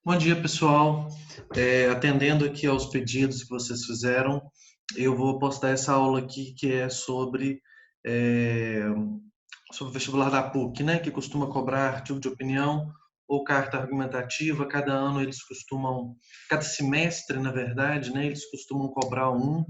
Bom dia, pessoal. Atendendo aqui aos pedidos que vocês fizeram, eu vou postar essa aula aqui que é é, sobre o vestibular da PUC, né? Que costuma cobrar artigo de opinião ou carta argumentativa. Cada ano eles costumam, cada semestre, na verdade, né? Eles costumam cobrar um.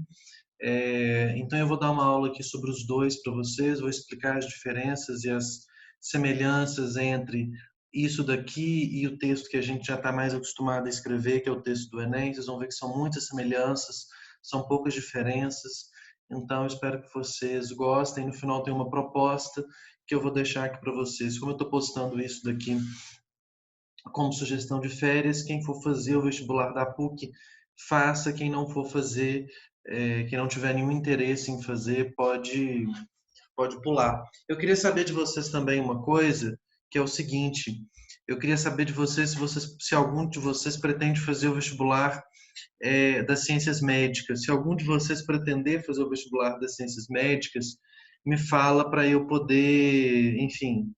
Então eu vou dar uma aula aqui sobre os dois para vocês, vou explicar as diferenças e as semelhanças entre isso daqui e o texto que a gente já está mais acostumado a escrever, que é o texto do Enem. Vocês vão ver que são muitas semelhanças, são poucas diferenças. Então eu espero que vocês gostem. No final tem uma proposta que eu vou deixar aqui para vocês. Como eu estou postando isso daqui como sugestão de férias, quem for fazer o vestibular da PUC, faça. Quem não for fazer, quem não tiver nenhum interesse em fazer, pode pular. Eu queria saber de vocês também uma coisa, que é o seguinte: eu queria saber de vocês se algum de vocês pretende fazer o vestibular das ciências médicas. Se algum de vocês pretender fazer o vestibular das ciências médicas, me fala para eu poder, enfim,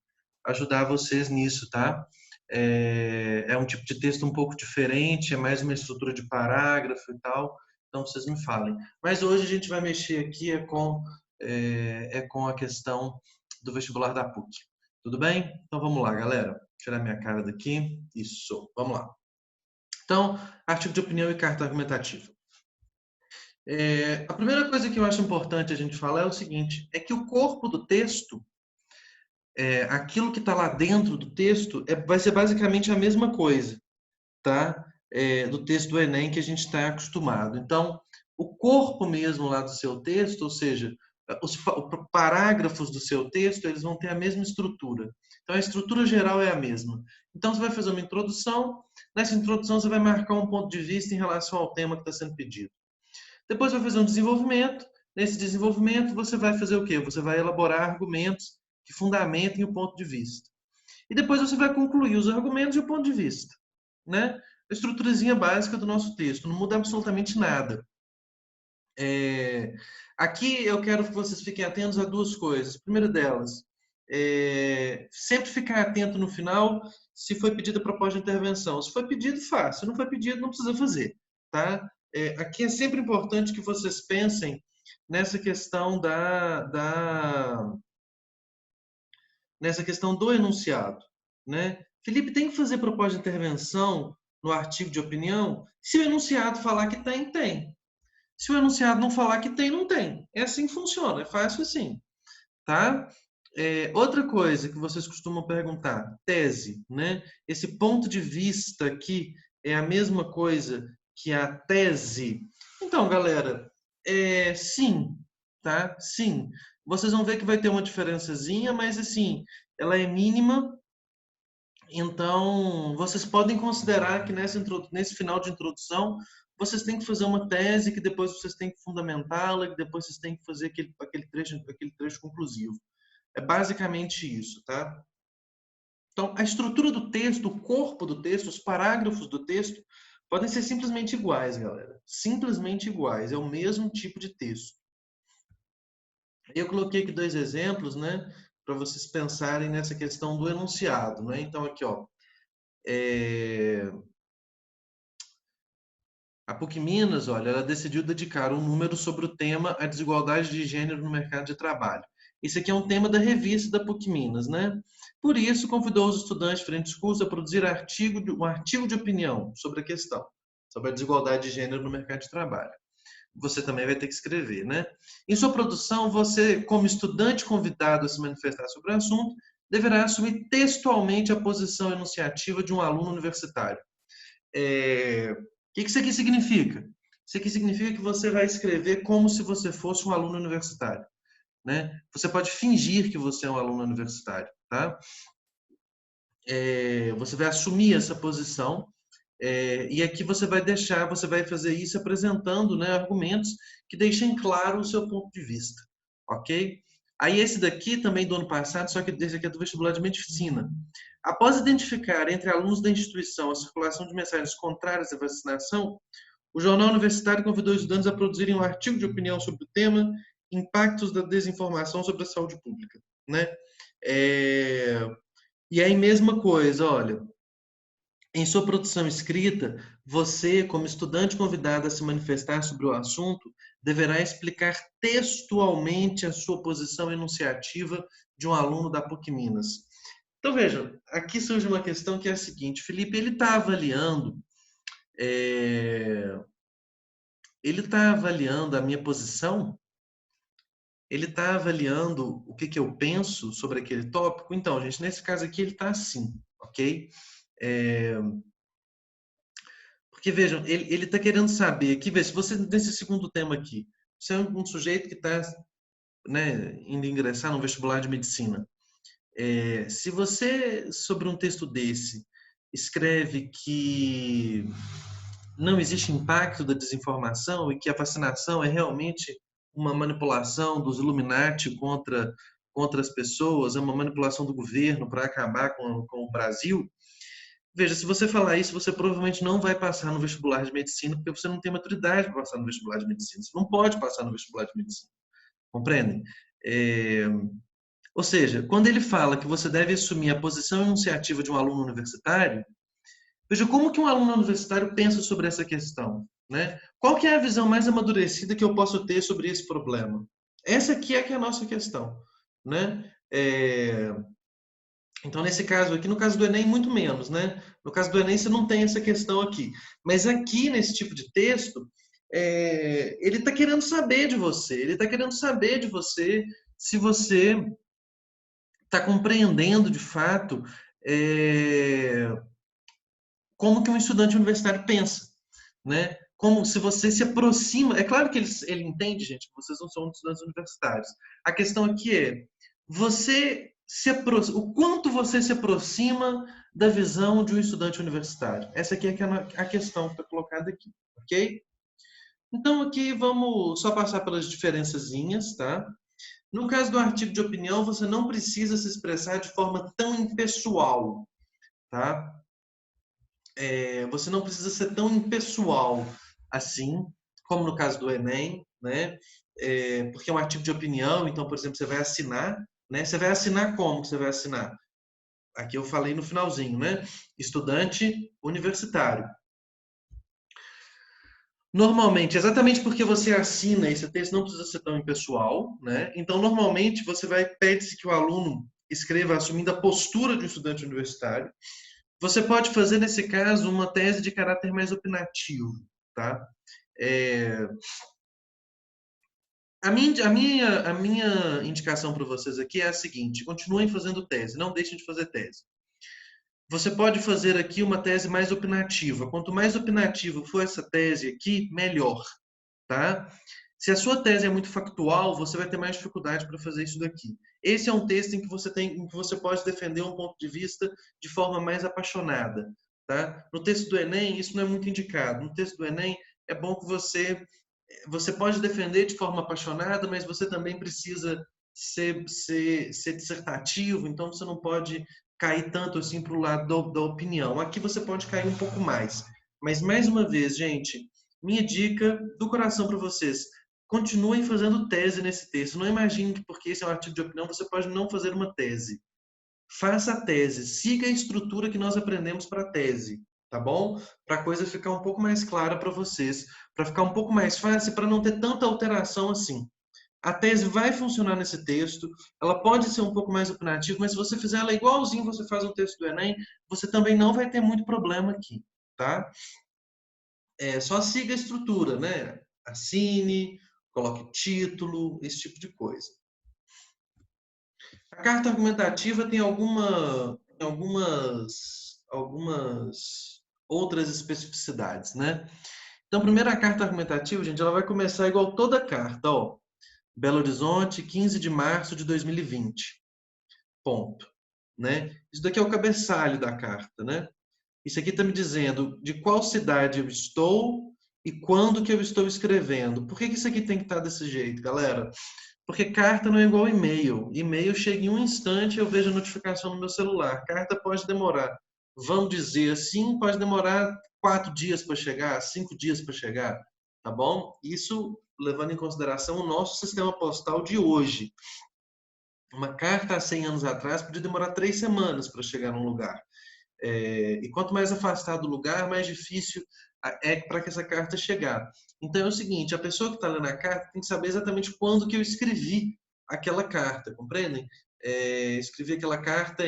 ajudar vocês nisso, tá? É um tipo de texto um pouco diferente, é mais uma estrutura de parágrafo e tal, então vocês me falem. Mas hoje a gente vai mexer aqui com a questão do vestibular da PUC. Tudo bem? Então vamos lá, galera. Vou tirar minha cara daqui. Isso, vamos lá. Então, artigo de opinião e carta argumentativa. A primeira coisa que eu acho importante a gente falar é o seguinte: é que o corpo do texto, aquilo que está lá dentro do texto, vai ser basicamente a mesma coisa, tá? Do texto do Enem que a gente está acostumado. Então, o corpo mesmo lá do seu texto, ou seja, os parágrafos do seu texto, eles vão ter a mesma estrutura. Então, a estrutura geral é a mesma. Então, você vai fazer uma introdução. Nessa introdução, você vai marcar um ponto de vista em relação ao tema que está sendo pedido. Depois vai fazer um desenvolvimento. Nesse desenvolvimento, você vai fazer o quê? Você vai elaborar argumentos que fundamentem o ponto de vista. E depois você vai concluir os argumentos e o ponto de vista, né? A estruturazinha básica do nosso texto, não muda absolutamente nada. Aqui eu quero que vocês fiquem atentos a duas coisas. A primeira delas, sempre ficar atento no final se foi pedida proposta de intervenção. Se foi pedido, faça. Se não foi pedido, não precisa fazer, tá? Aqui é sempre importante que vocês pensem nessa questão nessa questão do enunciado, né? Felipe, tem que fazer proposta de intervenção no artigo de opinião? Se o enunciado falar que tem, tem. Se o enunciado não falar que tem, não tem. É assim que funciona, é fácil assim, tá? Outra coisa que vocês costumam perguntar, tese, né? Esse ponto de vista aqui é a mesma coisa que a tese? Então, galera, sim, tá? Sim. Vocês vão ver que vai ter uma diferençazinha, mas assim, ela é mínima. Então, vocês podem considerar que nesse final de introdução, vocês têm que fazer uma tese, que depois vocês têm que fundamentá-la, que depois vocês têm que fazer aquele trecho conclusivo. É basicamente isso, tá? Então, a estrutura do texto, o corpo do texto, os parágrafos do texto podem ser simplesmente iguais, galera. Simplesmente iguais. É o mesmo tipo de texto. Eu coloquei aqui dois exemplos, né, para vocês pensarem nessa questão do enunciado, né? Então, aqui, ó, a PUC Minas, olha, ela decidiu dedicar um número sobre o tema a desigualdade de gênero no mercado de trabalho. Esse aqui é um tema da revista da PUC Minas, né? Por isso, convidou os estudantes de diferentes cursos a produzir um artigo de opinião sobre a questão, sobre a desigualdade de gênero no mercado de trabalho. Você também vai ter que escrever, né? Em sua produção, você, como estudante convidado a se manifestar sobre o assunto, deverá assumir textualmente a posição enunciativa de um aluno universitário. O que isso aqui significa? Isso aqui significa que você vai escrever como se você fosse um aluno universitário, né? Você pode fingir que você é um aluno universitário, tá? Você vai assumir essa posição, e aqui você vai fazer isso apresentando, né, argumentos que deixem claro o seu ponto de vista, ok? Aí esse daqui também do ano passado, só que esse aqui é do vestibular de medicina. Após identificar entre alunos da instituição a circulação de mensagens contrárias à vacinação, o jornal universitário convidou os estudantes a produzirem um artigo de opinião sobre o tema Impactos da Desinformação sobre a Saúde Pública, né? E aí, mesma coisa, olha, Em sua produção escrita, você, como estudante convidado a se manifestar sobre o assunto, deverá explicar textualmente a sua posição enunciativa de um aluno da PUC Minas. Então, veja, aqui surge uma questão que é a seguinte: Felipe, é, ele está avaliando a minha posição, ele está avaliando o que eu penso sobre aquele tópico. Então, gente, nesse caso aqui ele está assim, ok? É, Porque, vejam, ele está querendo saber aqui, se você, nesse segundo tema aqui, você é um sujeito que está, né, indo ingressar no vestibular de medicina. Se você, sobre um texto desse, escreve que não existe impacto da desinformação e que a vacinação é realmente uma manipulação dos Illuminati contra as pessoas, é uma manipulação do governo para acabar com o Brasil. Veja, se você falar isso, você provavelmente não vai passar no vestibular de medicina, porque você não tem maturidade para passar no vestibular de medicina. Você não pode passar no vestibular de medicina. Compreendem? É... Ou seja, quando ele fala que você deve assumir a posição enunciativa de um aluno universitário, veja como que um aluno universitário pensa sobre essa questão, né? Qual que é a visão mais amadurecida que eu posso ter sobre esse problema? Essa aqui é que é a nossa questão, né? Então, nesse caso aqui, no caso do Enem, muito menos, né? No caso do Enem, você não tem essa questão aqui. Mas aqui, nesse tipo de texto, ele está querendo saber de você. Ele está querendo saber de você se você está compreendendo, de fato, como que um estudante universitário pensa, né? Como se você se aproxima. É claro que ele entende, gente, que vocês não são estudantes universitários. A questão aqui é o quanto você se aproxima da visão de um estudante universitário. Essa aqui é a questão que está colocada aqui, ok? Então aqui vamos só passar pelas diferençazinhas, tá? No caso do artigo de opinião, você não precisa se expressar de forma tão impessoal, tá? Você não precisa ser tão impessoal assim, como no caso do Enem, né? Porque é um artigo de opinião, então, por exemplo, você vai assinar, né? Você vai assinar como que você vai assinar? Aqui eu falei no finalzinho, né? Estudante universitário. Normalmente, exatamente porque você assina esse texto, não precisa ser tão impessoal, né? Então, normalmente, pede-se que o aluno escreva assumindo a postura de um estudante universitário. Você pode fazer, nesse caso, uma tese de caráter mais opinativo, tá? É... a minha indicação para vocês aqui é a seguinte: continuem fazendo tese, não deixem de fazer tese. Você pode fazer aqui uma tese mais opinativa. Quanto mais opinativa for essa tese aqui, melhor, tá? Se a sua tese é muito factual, você vai ter mais dificuldade para fazer isso daqui. Esse é um texto em que você pode defender um ponto de vista de forma mais apaixonada, tá? No texto do Enem, isso não é muito indicado. No texto do Enem, é bom que você pode defender de forma apaixonada, mas você também precisa ser dissertativo, então você não pode cair tanto assim para o lado da opinião. Aqui você pode cair um pouco mais. Mas, mais uma vez, gente, minha dica do coração para vocês: continuem fazendo tese nesse texto. Não imagine que porque esse é um artigo de opinião, você pode não fazer uma tese. Faça a tese, siga a estrutura que nós aprendemos para a tese, tá bom? Para a coisa ficar um pouco mais clara para vocês, para ficar um pouco mais fácil, para não ter tanta alteração assim. A tese vai funcionar nesse texto, ela pode ser um pouco mais opinativa, mas se você fizer ela igualzinho você faz um texto do Enem, você também não vai ter muito problema aqui, tá? Só siga a estrutura, né? Assine, coloque título, esse tipo de coisa. A carta argumentativa tem algumas outras especificidades, né? Então, primeiro, a carta argumentativa, gente, ela vai começar igual toda carta, ó. Belo Horizonte, 15 de março de 2020. Ponto. Né? Isso daqui é o cabeçalho da carta, né? Isso aqui está me dizendo de qual cidade eu estou e quando que eu estou escrevendo. Por que isso aqui tem que estar desse jeito, galera? Porque carta não é igual e-mail. E-mail chega em um instante e eu vejo a notificação no meu celular. Carta pode demorar, vamos dizer assim, pode demorar 4 dias para chegar, 5 dias para chegar, tá bom? Isso levando em consideração o nosso sistema postal de hoje. Uma carta há 100 anos atrás podia demorar 3 semanas para chegar num lugar. E quanto mais afastado do lugar, mais difícil é para que essa carta chegar. Então é o seguinte, a pessoa que está lendo a carta tem que saber exatamente quando que eu escrevi aquela carta, compreendem? Escrevi aquela carta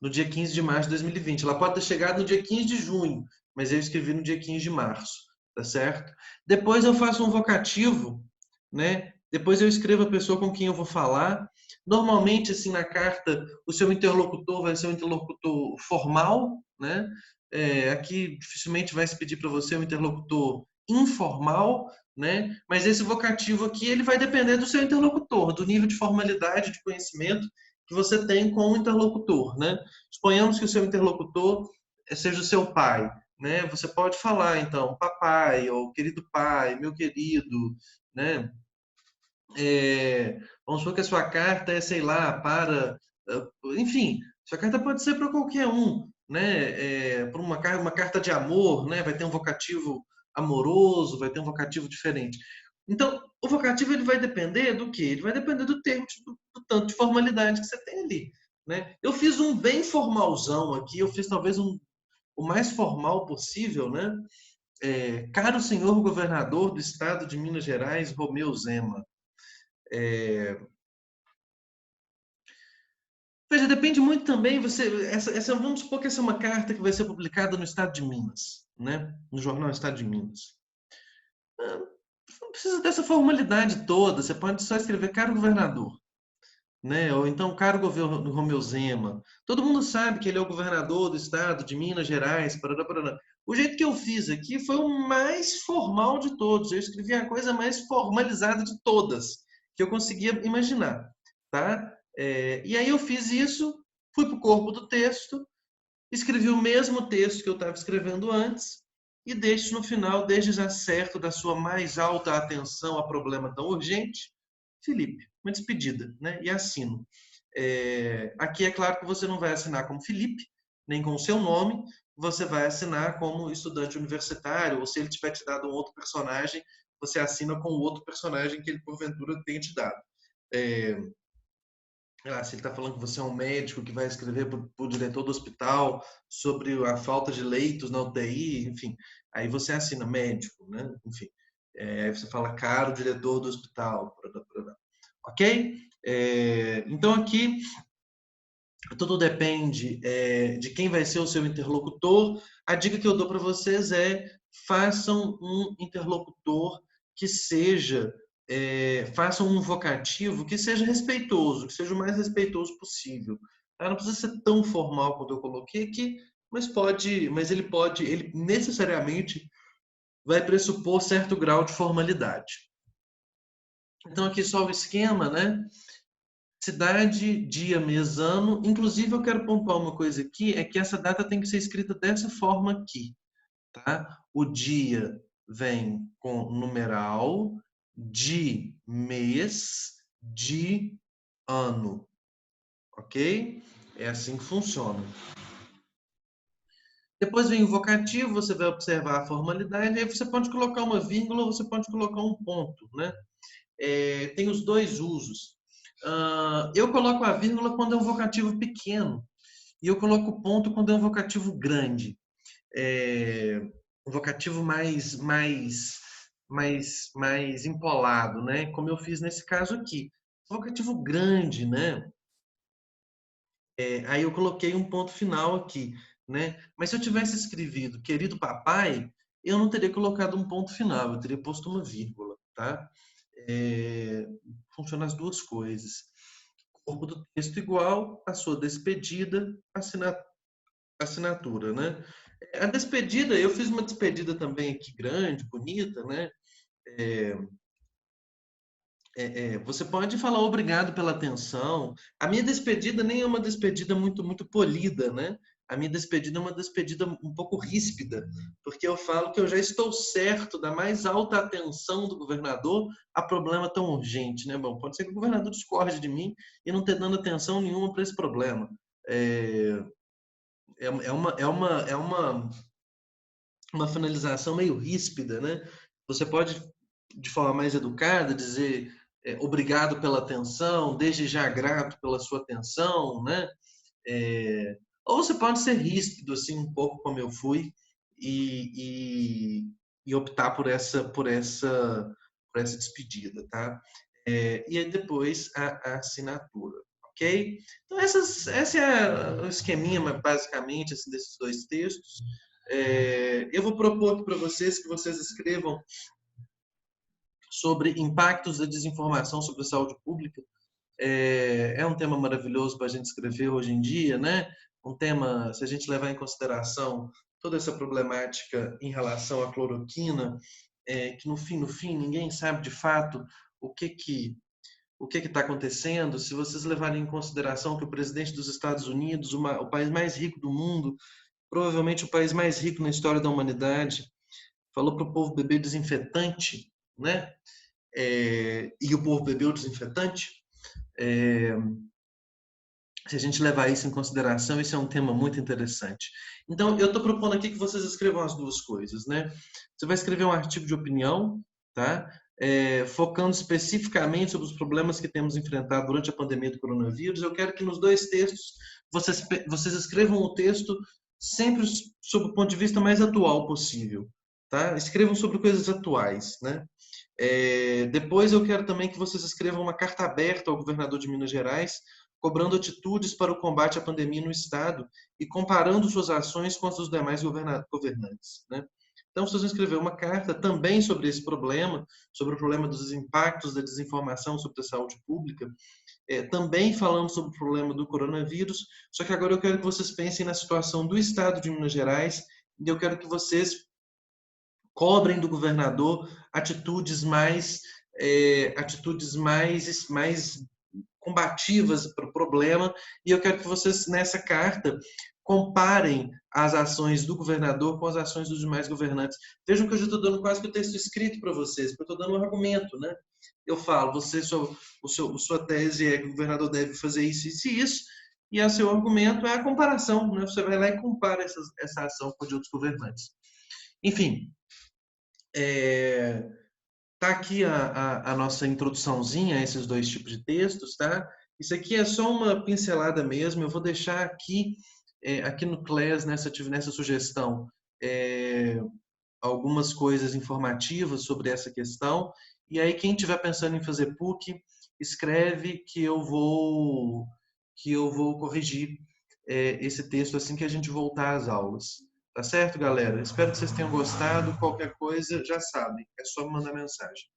no dia 15 de março de 2020. Ela pode ter chegado no dia 15 de junho, mas eu escrevi no dia 15 de março, tá certo? Depois eu faço um vocativo, né? Depois eu escrevo a pessoa com quem eu vou falar. Normalmente, assim, na carta, o seu interlocutor vai ser um interlocutor formal, né? Aqui dificilmente vai se pedir para você um interlocutor informal, né? Mas esse vocativo aqui, ele vai depender do seu interlocutor, do nível de formalidade, de conhecimento que você tem com o interlocutor, né? Suponhamos que o seu interlocutor seja o seu pai, né? Você pode falar, então, papai, ou querido pai, meu querido, né? Vamos supor que a sua carta é, sei lá, enfim, sua carta pode ser para qualquer um, né? Para uma carta de amor, né? Vai ter um vocativo amoroso, vai ter um vocativo diferente. Então, o vocativo ele vai depender do quê? Ele vai depender do termo, do tanto de formalidade que você tem ali, né? Eu fiz um bem formalzão aqui, eu fiz talvez o mais formal possível, né? Caro senhor governador do estado de Minas Gerais, Romeu Zema. Veja, depende muito também. Vamos supor que essa é uma carta que vai ser publicada no estado de Minas, né? No jornal Estado de Minas. Não precisa dessa formalidade toda. Você pode só escrever caro governador, né? Ou então caro governo Romeu Zema. Todo mundo sabe que ele é o governador do estado de Minas Gerais. Parará, parará. O jeito que eu fiz aqui foi o mais formal de todos. Eu escrevi a coisa mais formalizada de todas que eu conseguia imaginar, tá? E aí eu fiz isso, fui para o corpo do texto, escrevi o mesmo texto que eu estava escrevendo antes e deixo no final, desde já certo da sua mais alta atenção a problema tão urgente, Felipe, uma despedida, né? E assino. Aqui é claro que você não vai assinar como Felipe, nem com o seu nome, você vai assinar como estudante universitário, ou se ele tiver te dado um outro personagem, você assina com o outro personagem que ele porventura tenha te dado. Se ele está falando que você é um médico que vai escrever para o diretor do hospital sobre a falta de leitos na UTI, enfim, aí você assina médico, né? Enfim, aí você fala caro diretor do hospital, ok? Então aqui tudo depende de quem vai ser o seu interlocutor. A dica que eu dou para vocês é façam um interlocutor que seja, façam um vocativo que seja respeitoso, que seja o mais respeitoso possível. Tá? Não precisa ser tão formal quanto eu coloquei aqui, mas ele necessariamente vai pressupor certo grau de formalidade. Então aqui só o esquema, né? Cidade, dia, mês, ano. Inclusive, eu quero pontuar uma coisa aqui, é que essa data tem que ser escrita dessa forma aqui, tá? O dia vem com numeral, de mês, de ano, ok? É assim que funciona. Depois vem o vocativo, você vai observar a formalidade, aí você pode colocar uma vírgula, você pode colocar um ponto, né? Tem os dois usos. Eu coloco a vírgula quando é um vocativo pequeno e eu coloco o ponto quando é um vocativo grande. Um vocativo mais empolado, né? Como eu fiz nesse caso aqui. Vocativo grande, né? Aí eu coloquei um ponto final aqui, né? Mas se eu tivesse escrevido querido papai, eu não teria colocado um ponto final, eu teria posto uma vírgula, tá? Funciona as duas coisas. Corpo do texto igual, a sua despedida, assinatura, né? A despedida, eu fiz uma despedida também aqui grande, bonita, né? Você pode falar obrigado pela atenção. A minha despedida nem é uma despedida muito polida, né? A minha despedida é uma despedida um pouco ríspida, porque eu falo que eu já estou certo da mais alta atenção do governador a problema tão urgente, né? Bom, pode ser que o governador discorde de mim e não esteja dando atenção nenhuma para esse problema. É uma finalização meio ríspida, né? Você pode, de forma mais educada, dizer obrigado pela atenção, desde já grato pela sua atenção, né? Ou você pode ser ríspido, assim, um pouco como eu fui, e optar por essa despedida, tá? E aí depois a assinatura, ok? Então, esse é o esqueminha, basicamente, assim, desses dois textos. Eu vou propor aqui para vocês que vocês escrevam sobre impactos da desinformação sobre a saúde pública. É um tema maravilhoso para a gente escrever hoje em dia, né? Um tema, se a gente levar em consideração toda essa problemática em relação à cloroquina, que no fim, ninguém sabe de fato o que está acontecendo. Se vocês levarem em consideração que o presidente dos Estados Unidos, o país mais rico do mundo, provavelmente o país mais rico na história da humanidade, falou para o povo beber desinfetante, né? E o povo bebeu desinfetante. Se a gente levar isso em consideração, isso é um tema muito interessante. Então, eu estou propondo aqui que vocês escrevam as duas coisas, né? Você vai escrever um artigo de opinião, tá? Focando especificamente sobre os problemas que temos enfrentado durante a pandemia do coronavírus. Eu quero que nos dois textos vocês escrevam o texto sempre sob o ponto de vista mais atual possível, tá? Escrevam sobre coisas atuais, né? Depois eu quero também que vocês escrevam uma carta aberta ao governador de Minas Gerais, cobrando atitudes para o combate à pandemia no Estado e comparando suas ações com as dos demais governantes, né? Então, vocês vão escrever uma carta também sobre esse problema, sobre o problema dos impactos da desinformação sobre a saúde pública, também falando sobre o problema do coronavírus, só que agora eu quero que vocês pensem na situação do Estado de Minas Gerais e eu quero que vocês cobrem do governador mais combativas para o problema, e eu quero que vocês, nessa carta, comparem as ações do governador com as ações dos demais governantes. Vejam que eu já estou dando quase que o texto escrito para vocês, porque eu estou dando um argumento, né? Eu falo, sua tese é que o governador deve fazer isso, isso e isso, e o seu argumento é a comparação, né? Você vai lá e compara essa ação com a de outros governantes. Enfim, tá aqui a nossa introduçãozinha a esses dois tipos de textos, tá? Isso aqui é só uma pincelada mesmo. Eu vou deixar aqui no Class, nessa sugestão, algumas coisas informativas sobre essa questão. E aí, quem estiver pensando em fazer PUC, escreve que eu vou corrigir esse texto assim que a gente voltar às aulas. Tá certo, galera? Espero que vocês tenham gostado. Qualquer coisa, já sabem, é só me mandar mensagem.